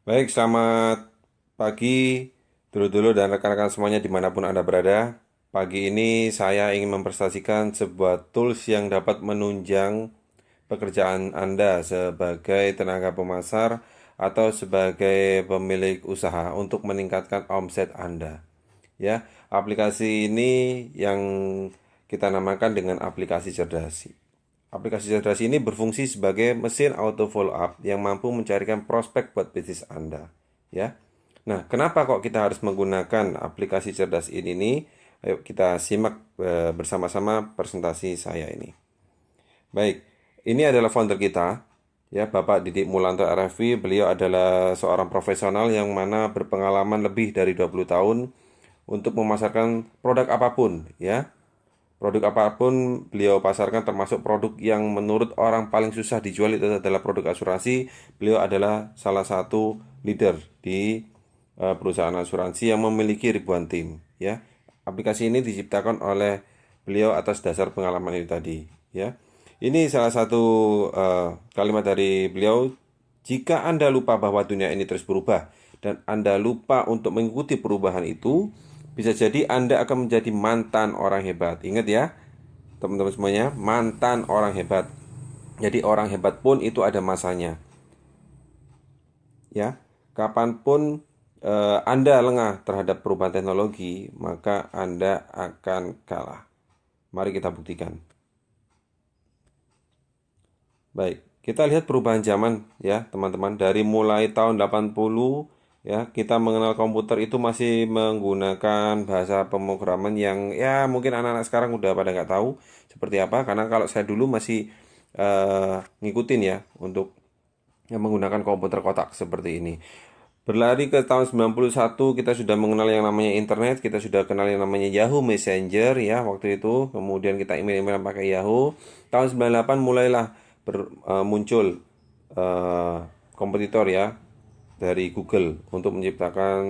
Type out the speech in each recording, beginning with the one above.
Baik, selamat pagi dulu-dulu dan rekan-rekan semuanya dimanapun Anda berada. Pagi ini saya ingin mempresentasikan sebuah tools yang dapat menunjang pekerjaan Anda sebagai tenaga pemasar atau sebagai pemilik usaha untuk meningkatkan omset Anda. Ya, aplikasi ini yang kita namakan dengan aplikasi cerdas. Aplikasi cerdas ini berfungsi sebagai mesin auto follow up yang mampu mencarikan prospek buat bisnis Anda. Ya. Nah, kenapa kok kita harus menggunakan aplikasi cerdas ini nih? Ayo kita simak bersama-sama presentasi saya ini. Baik, ini adalah founder kita, ya Bapak Didik Mulanto RFV. Beliau adalah seorang profesional yang mana berpengalaman lebih dari 20 tahun untuk memasarkan produk apapun, ya. Produk apapun beliau pasarkan termasuk produk yang menurut orang paling susah dijual itu adalah produk asuransi. Beliau adalah salah satu leader di perusahaan asuransi yang memiliki ribuan tim, ya. Aplikasi ini diciptakan oleh beliau atas dasar pengalaman itu tadi, ya. Ini salah satu kalimat dari beliau, jika Anda lupa bahwa dunia ini terus berubah dan Anda lupa untuk mengikuti perubahan itu, bisa jadi Anda akan menjadi mantan orang hebat. Ingat ya, teman-teman semuanya, mantan orang hebat. Jadi orang hebat pun itu ada masanya, ya. Kapanpun Anda lengah terhadap perubahan teknologi, maka Anda akan kalah. Mari kita buktikan. Baik, kita lihat perubahan zaman ya, teman-teman. Dari mulai tahun 80 ya, kita mengenal komputer itu masih menggunakan bahasa pemrograman yang ya mungkin anak-anak sekarang udah pada nggak tahu seperti apa. Karena kalau saya dulu masih ngikutin ya untuk yang menggunakan komputer kotak seperti ini. Berlari ke tahun 91 kita sudah mengenal yang namanya internet, kita sudah kenal yang namanya Yahoo Messenger ya waktu itu. Kemudian kita email-emailan pakai Yahoo. Tahun 98 mulailah muncul eh, kompetitor ya dari Google untuk menciptakan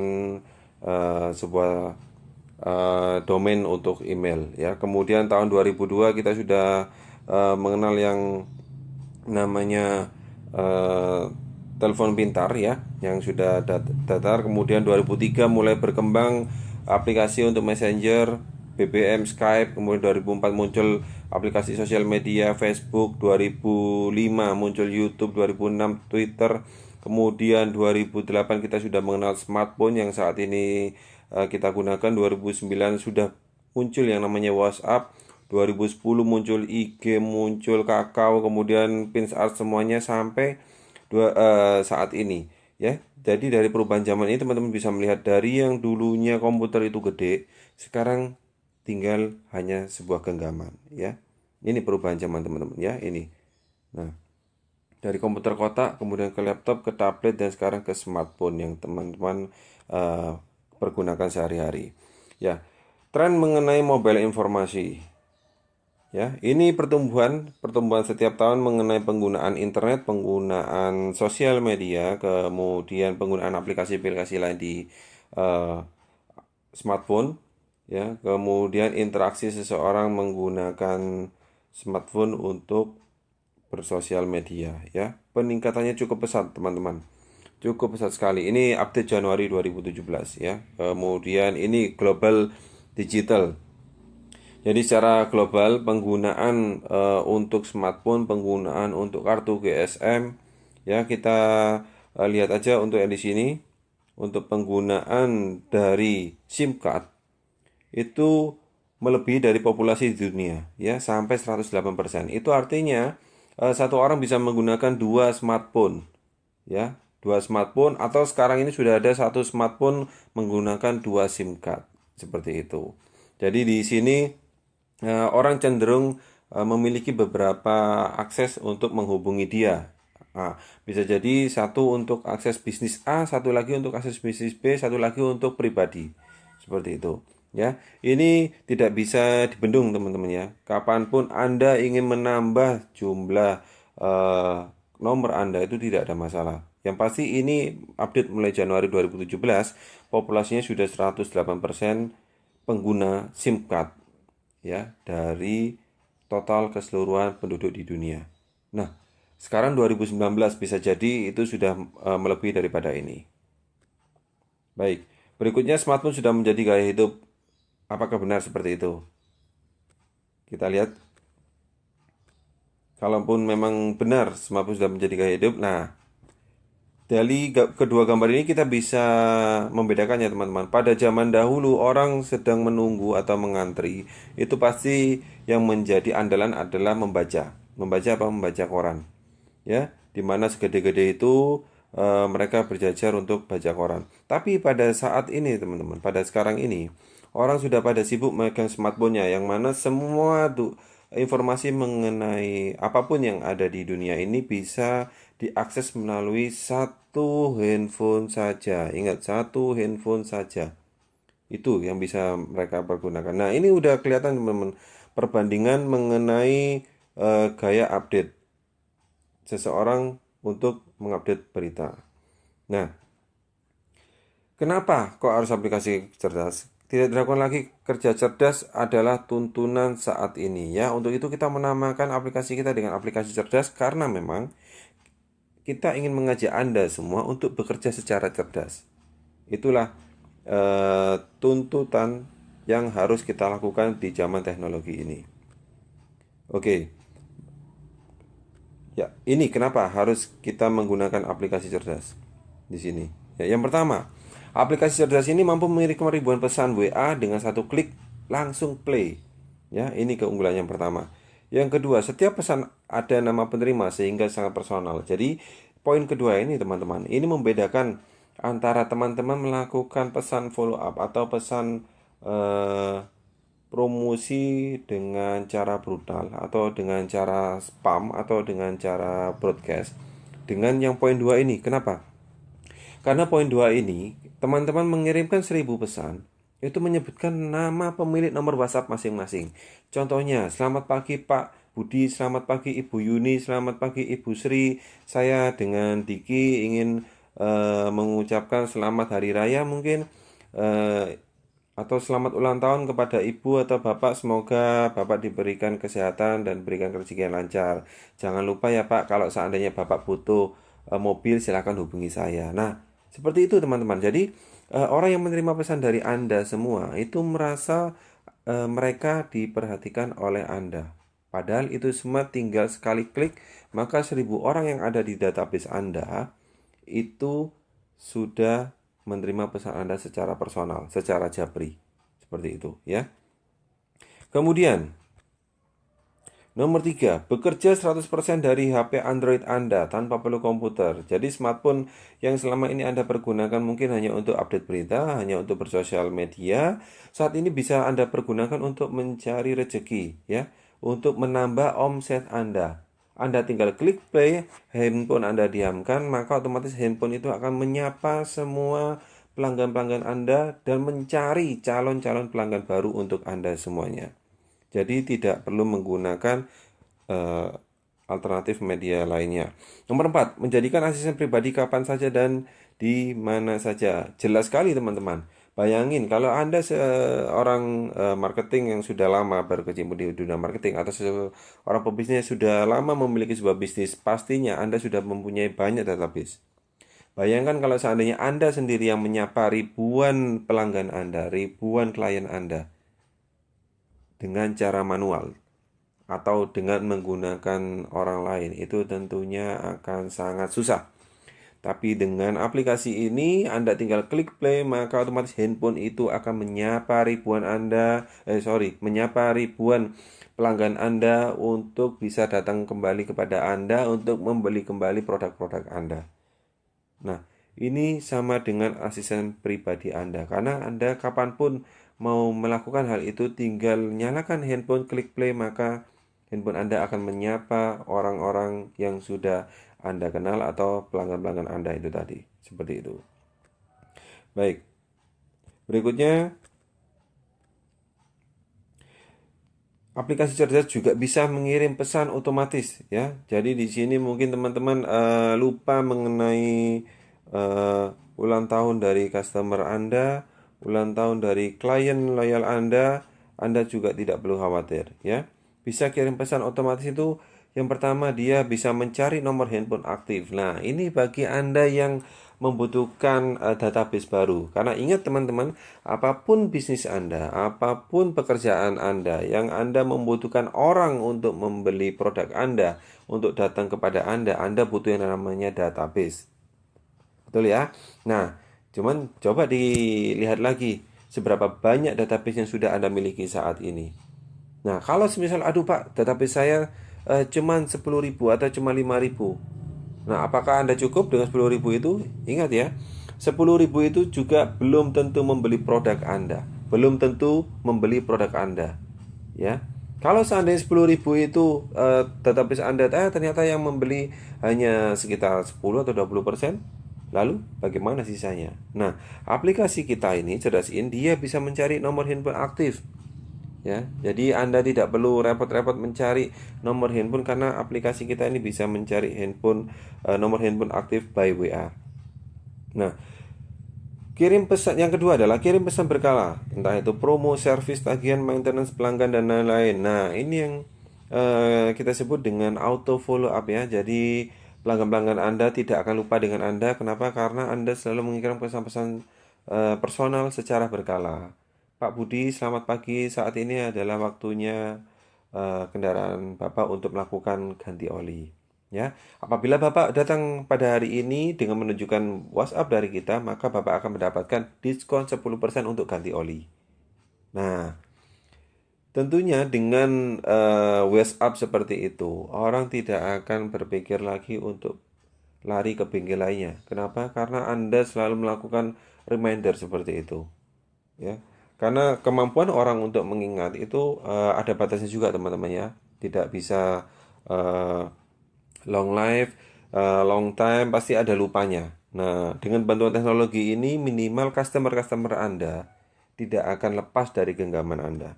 sebuah domain untuk email ya. Kemudian tahun 2002 kita sudah mengenal yang namanya eh, telepon pintar ya yang sudah datar. Kemudian 2003 mulai berkembang aplikasi untuk Messenger, BBM, Skype. Kemudian 2004 muncul aplikasi sosial media Facebook, 2005 muncul YouTube, 2006 Twitter. Kemudian 2008 kita sudah mengenal smartphone yang saat ini kita gunakan. 2009 sudah muncul yang namanya WhatsApp. 2010 muncul IG, muncul Kakao, kemudian PinsArt, semuanya sampai saat ini ya. Jadi dari perubahan zaman ini teman-teman bisa melihat dari yang dulunya komputer itu gede, sekarang tinggal hanya sebuah genggaman ya. Ini perubahan zaman teman-teman ya ini. Nah, dari komputer kotak kemudian ke laptop, ke tablet, dan sekarang ke smartphone yang teman-teman eh, pergunakan sehari-hari. Ya, tren mengenai mobile informasi. Ya, ini pertumbuhan pertumbuhan setiap tahun mengenai penggunaan internet, penggunaan sosial media, kemudian penggunaan aplikasi-aplikasi lain di eh, smartphone, ya, kemudian interaksi seseorang menggunakan smartphone untuk bersosial media, ya. Peningkatannya cukup pesat, teman-teman. Cukup pesat sekali. Ini update Januari 2017 ya. Kemudian ini global digital. Jadi secara global penggunaan untuk smartphone, penggunaan untuk kartu GSM, ya kita lihat aja untuk yang di sini, untuk penggunaan dari SIM card itu melebihi dari populasi di dunia, ya sampai 108%. Itu artinya satu orang bisa menggunakan dua smartphone, ya dua smartphone, atau sekarang ini sudah ada satu smartphone menggunakan dua SIM card seperti itu. Jadi di sini orang cenderung memiliki beberapa akses untuk menghubungi dia. Nah, bisa jadi satu untuk akses bisnis A, satu lagi untuk akses bisnis B, satu lagi untuk pribadi. Seperti itu. Ya, ini tidak bisa dibendung teman-teman ya. Kapanpun Anda ingin menambah jumlah eh, nomor Anda itu tidak ada masalah. Yang pasti ini update mulai Januari 2017, populasinya sudah 108% pengguna SIM card ya dari total keseluruhan penduduk di dunia. Nah, Sekarang 2019 bisa jadi itu sudah melebihi daripada ini. Baik, berikutnya smartphone sudah menjadi gaya hidup. Apakah benar seperti itu? Kita lihat, kalaupun memang benar smartphone sudah menjadi gaya hidup, nah dari kedua gambar ini kita bisa membedakannya teman-teman. Pada zaman dahulu orang sedang menunggu atau mengantri, itu pasti yang menjadi andalan adalah membaca. Membaca apa? Membaca koran. Ya, dimana segede-gede itu mereka berjajar untuk baca koran. Tapi pada saat ini teman-teman, pada sekarang ini orang sudah pada sibuk memegang smartphone-nya, yang mana semua tuh informasi mengenai apapun yang ada di dunia ini bisa diakses melalui satu handphone saja. Ingat, satu handphone saja. Itu yang bisa mereka pergunakan. Nah, ini udah kelihatan teman-teman perbandingan mengenai gaya update seseorang untuk mengupdate berita. Nah, kenapa kok harus aplikasi cerdas? Tidak dilakukan lagi. Kerja cerdas adalah tuntunan saat ini ya. Untuk itu kita menamakan aplikasi kita dengan aplikasi cerdas karena memang kita ingin mengajak Anda semua untuk bekerja secara cerdas. Itulah tuntutan yang harus kita lakukan di zaman teknologi ini. Oke, ya ini kenapa harus kita menggunakan aplikasi cerdas di sini. Ya, yang pertama, aplikasi cerdas ini mampu mengirim ribuan pesan WA dengan satu klik langsung play. Ya, ini keunggulan yang pertama. Yang kedua, setiap pesan ada nama penerima sehingga sangat personal. Jadi, poin kedua ini teman-teman, ini membedakan antara teman-teman melakukan pesan follow up atau pesan promosi dengan cara brutal atau dengan cara spam atau dengan cara broadcast dengan yang poin 2 ini. Kenapa? Karena poin 2 ini, teman-teman mengirimkan 1000 pesan, itu menyebutkan nama pemilik nomor WhatsApp masing-masing. Contohnya, selamat pagi Pak Budi, selamat pagi Ibu Yuni, selamat pagi Ibu Sri. Saya dengan Diki ingin mengucapkan selamat hari raya mungkin. Atau selamat ulang tahun kepada ibu atau bapak, semoga bapak diberikan kesehatan dan berikan rezeki yang lancar. Jangan lupa ya Pak, kalau seandainya bapak butuh mobil silakan hubungi saya. Nah, seperti itu teman-teman. Jadi orang yang menerima pesan dari Anda semua itu merasa mereka diperhatikan oleh Anda. Padahal itu semua tinggal sekali klik, maka 1000 orang yang ada di database Anda itu sudah menerima pesan Anda secara personal, secara japri. Seperti itu ya. Kemudian, nomor 3, bekerja 100% dari HP Android Anda tanpa perlu komputer. Jadi smartphone yang selama ini Anda pergunakan mungkin hanya untuk update berita, hanya untuk bersosial media, saat ini bisa Anda pergunakan untuk mencari rezeki ya, untuk menambah omset Anda. Anda tinggal klik play, handphone Anda diamkan, maka otomatis handphone itu akan menyapa semua pelanggan-pelanggan Anda dan mencari calon-calon pelanggan baru untuk Anda semuanya. Jadi tidak perlu menggunakan eh, alternatif media lainnya. Nomor 4, menjadikan asisten pribadi kapan saja dan di mana saja. Jelas sekali teman-teman. Bayangin kalau Anda seorang marketing yang sudah lama berkecimpung di dunia marketing atau seorang pebisnis sudah lama memiliki sebuah bisnis, pastinya Anda sudah mempunyai banyak database. Bayangkan kalau seandainya Anda sendiri yang menyapa ribuan pelanggan Anda, ribuan klien Anda dengan cara manual atau dengan menggunakan orang lain, itu tentunya akan sangat susah. Tapi dengan aplikasi ini Anda tinggal klik play, maka otomatis handphone itu akan menyapa ribuan menyapa ribuan pelanggan Anda untuk bisa datang kembali kepada Anda untuk membeli kembali produk-produk Anda. Nah, ini sama dengan asisten pribadi Anda karena Anda kapanpun mau melakukan hal itu tinggal nyalakan handphone, klik play, maka handphone Anda akan menyapa orang-orang yang sudah Anda kenal atau pelanggan-pelanggan Anda itu tadi. Seperti itu. Baik. Berikutnya, aplikasi cerdas juga bisa mengirim pesan otomatis ya. Jadi di sini mungkin teman-teman lupa mengenai ulang tahun dari customer Anda, ulang tahun dari klien loyal Anda juga tidak perlu khawatir ya. Bisa kirim pesan otomatis itu Yang pertama, dia bisa mencari nomor handphone aktif. Nah, ini bagi Anda yang membutuhkan database baru. Karena ingat teman-teman, apapun bisnis Anda, apapun pekerjaan Anda, yang Anda membutuhkan orang untuk membeli produk Anda, untuk datang kepada Anda butuh yang namanya database. Betul ya? Nah, cuman coba dilihat lagi seberapa banyak database yang sudah Anda miliki saat ini. Nah, kalau semisal, aduh Pak, database saya cuman 10.000 atau cuma 5.000. Nah, apakah Anda cukup dengan 10.000 itu? Ingat ya, 10.000 itu juga belum tentu membeli produk Anda. Belum tentu membeli produk Anda. Ya, kalau seandainya 10.000 itu database Anda ternyata yang membeli hanya sekitar 10 atau 20%, lalu bagaimana sisanya? Nah, aplikasi kita ini, Cerdasin, dia bisa mencari nomor handphone aktif. Ya, jadi Anda tidak perlu repot-repot mencari nomor handphone karena aplikasi kita ini bisa mencari nomor handphone aktif by WA. Nah, kirim pesan yang kedua adalah kirim pesan berkala, entah itu promo, service, tagihan, maintenance, pelanggan dan lain-lain. Nah, ini yang kita sebut dengan auto follow up ya. Jadi pelanggan-pelanggan Anda tidak akan lupa dengan Anda. Kenapa? Karena Anda selalu mengirim pesan-pesan personal secara berkala. Pak Budi, selamat pagi. Saat ini adalah waktunya kendaraan Bapak untuk melakukan ganti oli. Ya, apabila Bapak datang pada hari ini dengan menunjukkan WhatsApp dari kita, maka Bapak akan mendapatkan diskon 10% untuk ganti oli. Nah, tentunya dengan WhatsApp seperti itu, orang tidak akan berpikir lagi untuk lari ke bengkel lainnya. Kenapa? Karena Anda selalu melakukan reminder seperti itu. Ya, karena kemampuan orang untuk mengingat itu ada batasnya juga teman-teman ya. Tidak bisa eh, long life, long time, pasti ada lupanya. Nah, dengan bantuan teknologi ini minimal customer-customer Anda tidak akan lepas dari genggaman Anda.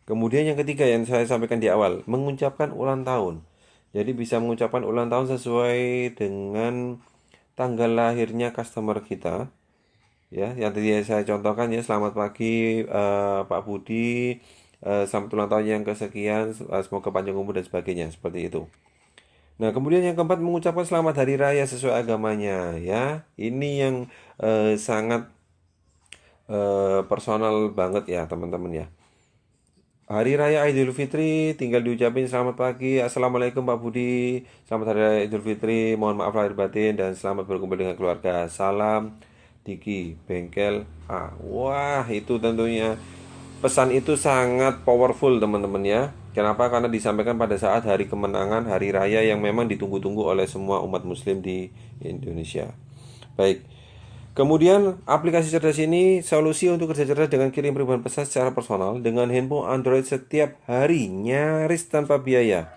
Kemudian yang ketiga yang saya sampaikan di awal, mengucapkan ulang tahun. Jadi bisa mengucapkan ulang tahun sesuai dengan tanggal lahirnya customer kita. Ya, yang tadi saya contohkan ya, selamat pagi Pak Budi, selamat ulang tahun yang kesekian, semoga panjang umur dan sebagainya, seperti itu. Nah, kemudian yang keempat mengucapkan selamat hari raya sesuai agamanya ya. Ini yang sangat personal banget ya, teman-teman ya. Hari Raya Idul Fitri tinggal diucapin selamat pagi, Assalamualaikum Pak Budi, selamat Hari Raya Idul Fitri, mohon maaf lahir batin dan selamat berkumpul dengan keluarga. Salam Diki Bengkel A. Wah, itu tentunya pesan itu sangat powerful teman-teman ya. Kenapa? Karena disampaikan pada saat hari kemenangan, hari raya yang memang ditunggu-tunggu oleh semua umat muslim di Indonesia. Baik. Kemudian aplikasi cerdas ini solusi untuk kerja cerdas dengan kirim ribuan pesan secara personal dengan handphone Android setiap hari nyaris tanpa biaya.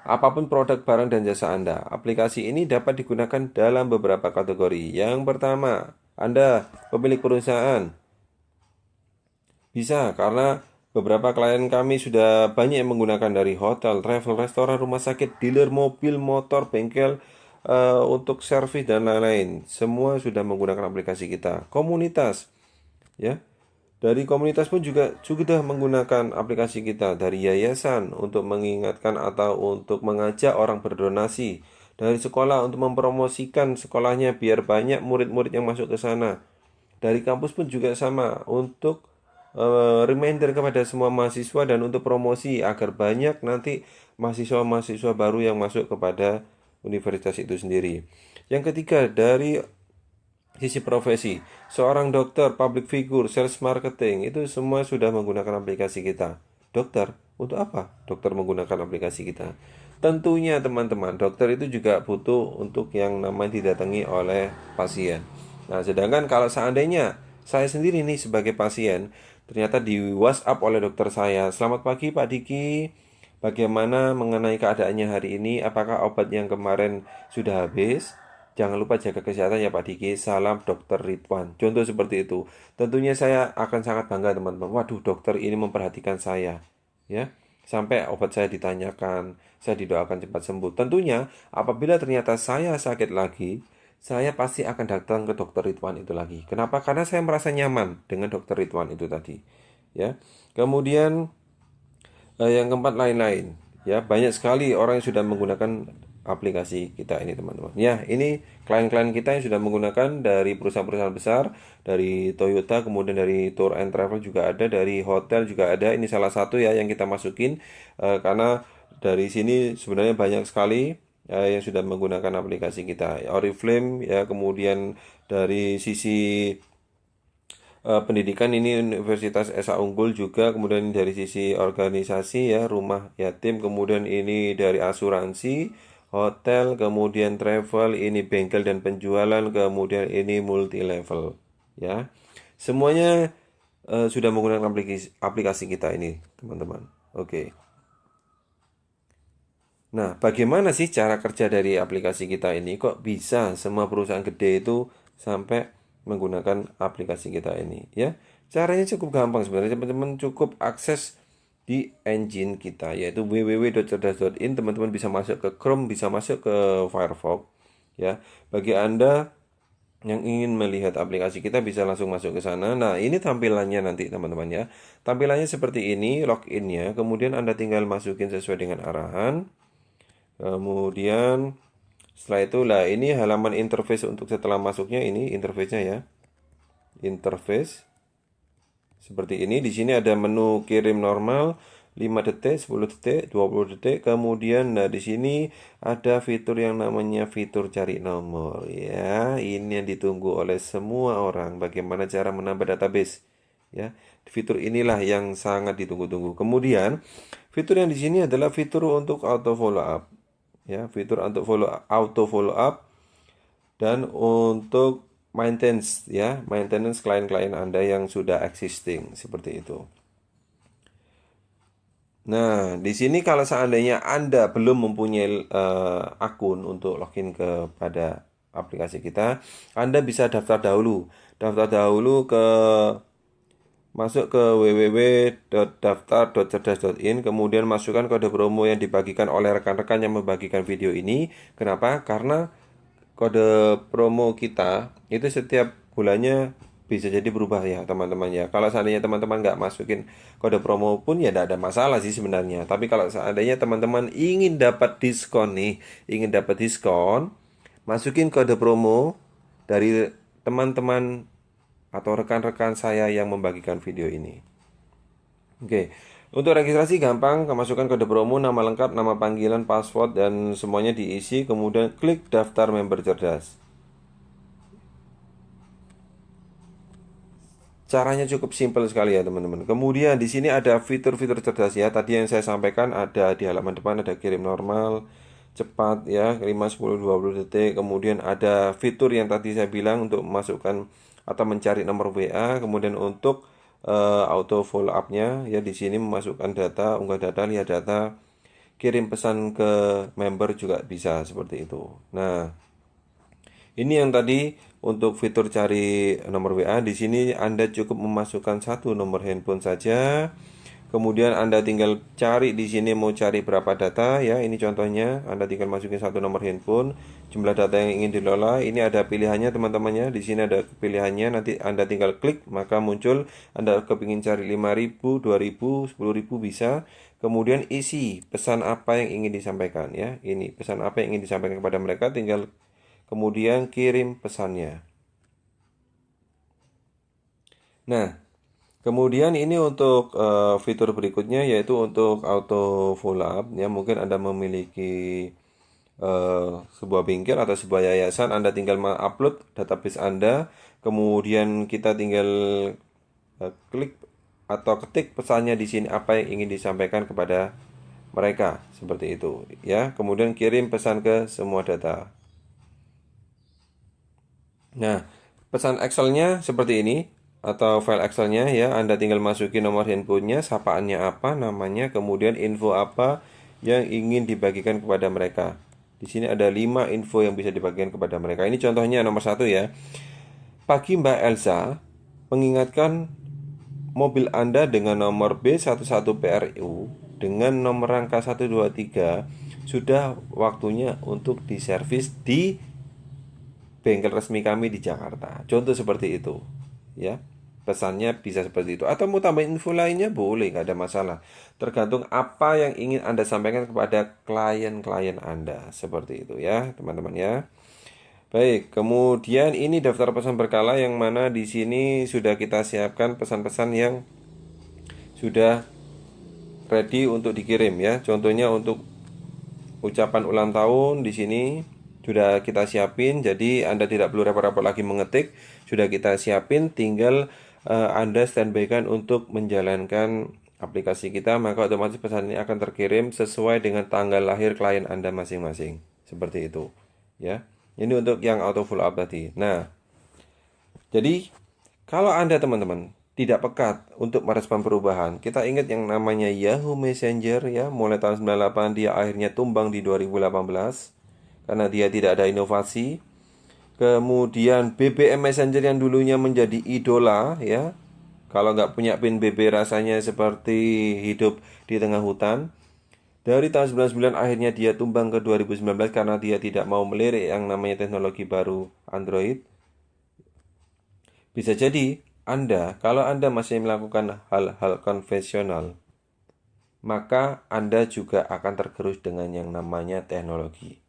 Apapun produk, barang, dan jasa Anda, aplikasi ini dapat digunakan dalam beberapa kategori. Yang pertama, Anda pemilik perusahaan. Bisa, karena beberapa klien kami sudah banyak yang menggunakan dari hotel, travel, restoran, rumah sakit, dealer mobil, motor, bengkel, untuk servis dan lain-lain. Semua sudah menggunakan aplikasi kita. Komunitas, ya. Dari komunitas pun juga sudah menggunakan aplikasi kita. Dari yayasan untuk mengingatkan atau untuk mengajak orang berdonasi. Dari sekolah untuk mempromosikan sekolahnya biar banyak murid-murid yang masuk ke sana. Dari kampus pun juga sama untuk reminder kepada semua mahasiswa dan untuk promosi agar banyak nanti mahasiswa-mahasiswa baru yang masuk kepada universitas itu sendiri. Yang ketiga, dari sisi profesi, seorang dokter, public figure, sales marketing, itu semua sudah menggunakan aplikasi kita. Dokter, untuk apa dokter menggunakan aplikasi kita? Tentunya teman-teman, dokter itu juga butuh untuk yang namanya didatangi oleh pasien. Nah, sedangkan kalau seandainya saya sendiri nih sebagai pasien, ternyata di WhatsApp oleh dokter saya, selamat pagi Pak Diki, bagaimana mengenai keadaannya hari ini? Apakah obat yang kemarin sudah habis? Jangan lupa jaga kesehatan ya Pak Diki. Salam Dokter Ridwan. Contoh seperti itu. Tentunya saya akan sangat bangga teman-teman. Waduh, dokter ini memperhatikan saya. Ya. Sampai obat saya ditanyakan, saya didoakan cepat sembuh. Tentunya apabila ternyata saya sakit lagi, saya pasti akan datang ke Dokter Ridwan itu lagi. Kenapa? Karena saya merasa nyaman dengan Dokter Ridwan itu tadi. Ya. Kemudian yang keempat lain-lain. Ya, banyak sekali orang yang sudah menggunakan aplikasi kita ini, teman-teman. Ya, ini klien-klien kita yang sudah menggunakan dari perusahaan-perusahaan besar, dari Toyota, kemudian dari Tour and Travel juga ada, dari hotel juga ada. Ini salah satu ya yang kita masukin karena dari sini sebenarnya banyak sekali yang sudah menggunakan aplikasi kita. Oriflame ya, kemudian dari sisi pendidikan ini Universitas Esa Unggul juga, kemudian dari sisi organisasi ya rumah yatim, kemudian ini dari asuransi, hotel, kemudian travel, ini bengkel dan penjualan, kemudian ini multi level ya. Semuanya sudah menggunakan aplikasi kita ini, teman-teman. Oke. Nah, bagaimana sih cara kerja dari aplikasi kita ini? Kok bisa semua perusahaan gede itu sampai menggunakan aplikasi kita ini? Ya, caranya cukup gampang sebenarnya. Teman-teman cukup akses di engine kita, yaitu www.cerdas.in. Teman-teman bisa masuk ke Chrome, bisa masuk ke Firefox. Ya, bagi Anda yang ingin melihat aplikasi kita bisa langsung masuk ke sana. Nah, ini tampilannya nanti teman-teman ya. Tampilannya seperti ini, loginnya. Kemudian Anda tinggal masukin sesuai dengan arahan. Kemudian setelah itu lah ini halaman interface untuk setelah masuknya, ini interface-nya ya. Interface seperti ini. Di sini ada menu kirim normal 5 detik, 10 detik, 20 detik. Kemudian nah di sini ada fitur yang namanya fitur cari nomor ya. Ini yang ditunggu oleh semua orang. Bagaimana cara menambah database ya. Fitur inilah yang sangat ditunggu-tunggu. Kemudian fitur yang di sini adalah fitur untuk auto follow up ya, fitur untuk auto follow up dan untuk maintenance ya, maintenance klien-klien Anda yang sudah existing seperti itu. Nah, di sini kalau seandainya Anda belum mempunyai akun untuk login kepada aplikasi kita, Anda bisa daftar dahulu. Daftar dahulu ke Masuk ke www.daftar.cerdas.in, kemudian masukkan kode promo yang dibagikan oleh rekan-rekan yang membagikan video ini. Kenapa? Karena kode promo kita itu setiap bulannya bisa jadi berubah ya teman-teman ya. Kalau seandainya teman-teman nggak masukin kode promo pun ya tidak ada masalah sih sebenarnya. Tapi kalau seandainya teman-teman ingin dapat diskon nih, ingin dapat diskon, masukin kode promo dari teman-teman atau rekan-rekan saya yang membagikan video ini. Oke, untuk registrasi gampang, masukkan kode promo, nama lengkap, nama panggilan, password, dan semuanya diisi. Kemudian klik daftar member cerdas. Caranya cukup simpel sekali ya teman-teman. Kemudian di sini ada fitur-fitur cerdas ya. Tadi yang saya sampaikan ada di halaman depan, ada kirim normal, cepat ya, 5, 10, 20 detik. Kemudian ada fitur yang tadi saya bilang untuk memasukkan atau mencari nomor WA. Kemudian untuk auto follow up-nya ya, di sini memasukkan data, unggah data, lihat data, kirim pesan ke member juga bisa seperti itu. Nah, ini yang tadi untuk fitur cari nomor WA. Di sini Anda cukup memasukkan satu nomor handphone saja. Kemudian Anda tinggal cari di sini mau cari berapa data ya. Ini contohnya, Anda tinggal masukin satu nomor handphone, jumlah data yang ingin dikelola. Ini ada pilihannya teman-temannya. Di sini ada pilihannya. Nanti Anda tinggal klik, maka muncul Anda kepingin cari 5.000, 2.000, 10.000 bisa. Kemudian isi pesan apa yang ingin disampaikan ya. Ini pesan apa yang ingin disampaikan kepada mereka, tinggal kemudian kirim pesannya. Nah, kemudian ini untuk fitur berikutnya yaitu untuk auto follow up ya. Mungkin Anda memiliki sebuah bengkel atau sebuah yayasan, Anda tinggal upload database Anda, kemudian kita tinggal klik atau ketik pesannya di sini apa yang ingin disampaikan kepada mereka seperti itu ya. Kemudian kirim pesan ke semua data. Nah, pesan Excel-nya seperti ini atau file Excel-nya ya, Anda tinggal masukin nomor handphonenya, sapaannya apa, namanya, kemudian info apa yang ingin dibagikan kepada mereka. Di sini ada 5 info yang bisa dibagikan kepada mereka. Ini contohnya nomor 1 ya. Pagi Mbak Elsa, mengingatkan mobil Anda dengan nomor B11PRU dengan nomor rangka 123 sudah waktunya untuk diservis di bengkel resmi kami di Jakarta. Contoh seperti itu, ya. pesannya bisa seperti itu. Atau mau tambahin info lainnya boleh, nggak ada masalah. Tergantung apa yang ingin Anda sampaikan kepada klien-klien Anda. Seperti itu ya, teman-teman ya. Baik, kemudian ini daftar pesan berkala yang mana di sini sudah kita siapkan pesan-pesan yang sudah ready untuk dikirim ya. Contohnya untuk ucapan ulang tahun di sini sudah kita siapin, jadi Anda tidak perlu repot-repot lagi mengetik, sudah kita siapin, tinggal Anda standby-kan untuk menjalankan aplikasi kita, maka otomatis pesan ini akan terkirim sesuai dengan tanggal lahir klien Anda masing-masing. Seperti itu, ya. Ini untuk yang auto follow up tadi. Nah, jadi kalau Anda teman-teman tidak pekat untuk merespon perubahan, kita ingat yang namanya Yahoo Messenger ya, mulai tahun 98 dia akhirnya tumbang di 2018 karena dia tidak ada inovasi. Kemudian BBM Messenger yang dulunya menjadi idola ya, kalau nggak punya pin BB rasanya seperti hidup di tengah hutan. Dari tahun 99 akhirnya dia tumbang ke 2019 karena dia tidak mau melirik yang namanya teknologi baru Android. Bisa jadi kalau Anda masih melakukan hal-hal konvensional, maka Anda juga akan tergerus dengan yang namanya teknologi.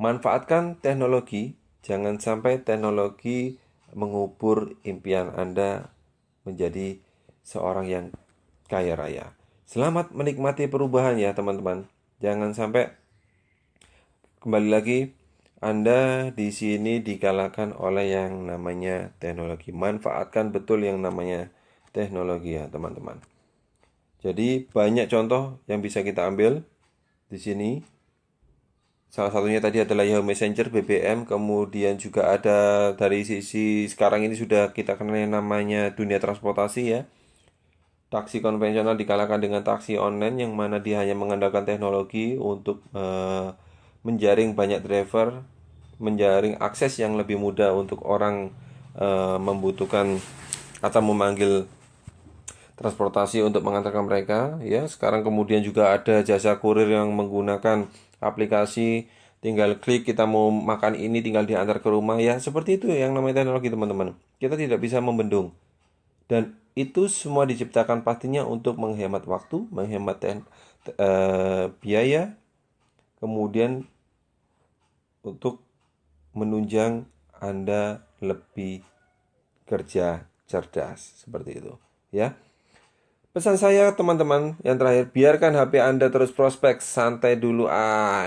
Manfaatkan teknologi, jangan sampai teknologi mengubur impian Anda menjadi seorang yang kaya raya. Selamat menikmati perubahan ya teman-teman. Jangan sampai kembali lagi Anda di sini dikalahkan oleh yang namanya teknologi. Manfaatkan betul yang namanya teknologi ya teman-teman. Jadi banyak contoh yang bisa kita ambil di sini. Salah satunya tadi adalah Yahoo Messenger BBM, kemudian juga ada dari sisi sekarang ini sudah kita kenal yang namanya dunia transportasi ya. Taksi konvensional dikalahkan dengan taksi online yang mana dia hanya mengandalkan teknologi untuk menjaring banyak driver, menjaring akses yang lebih mudah untuk orang membutuhkan atau memanggil transportasi untuk mengantarkan mereka ya. Sekarang kemudian juga ada jasa kurir yang menggunakan aplikasi, tinggal klik kita mau makan ini tinggal diantar ke rumah ya. Seperti itu yang namanya teknologi teman-teman. Kita tidak bisa membendung. Dan itu semua diciptakan pastinya untuk menghemat waktu, menghemat biaya, kemudian untuk menunjang Anda lebih kerja cerdas seperti itu ya. Pesan saya teman-teman yang terakhir, biarkan HP Anda terus prospek, santai dulu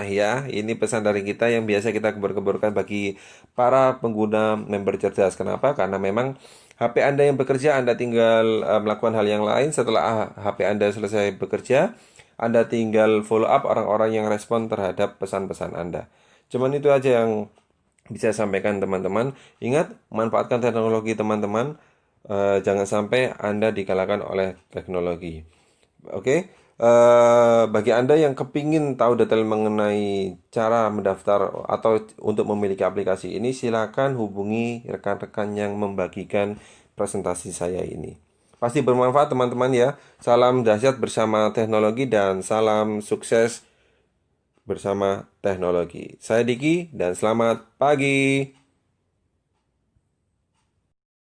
ya. Ini pesan dari kita yang biasa kita gebor-geborkan bagi para pengguna member cerdas. Kenapa? Karena memang HP Anda yang bekerja, Anda tinggal melakukan hal yang lain. Setelah HP Anda selesai bekerja, Anda tinggal follow up orang-orang yang respon terhadap pesan-pesan Anda. Cuman itu aja yang bisa sampaikan teman-teman. Ingat, manfaatkan teknologi teman-teman. Jangan sampai Anda dikalahkan oleh teknologi. Oke, bagi Anda yang kepingin tahu detail mengenai cara mendaftar atau untuk memiliki aplikasi ini, silakan hubungi rekan-rekan yang membagikan presentasi saya ini. Pasti bermanfaat teman-teman ya. Salam dahsyat bersama teknologi dan salam sukses bersama teknologi. Saya Diki dan selamat pagi.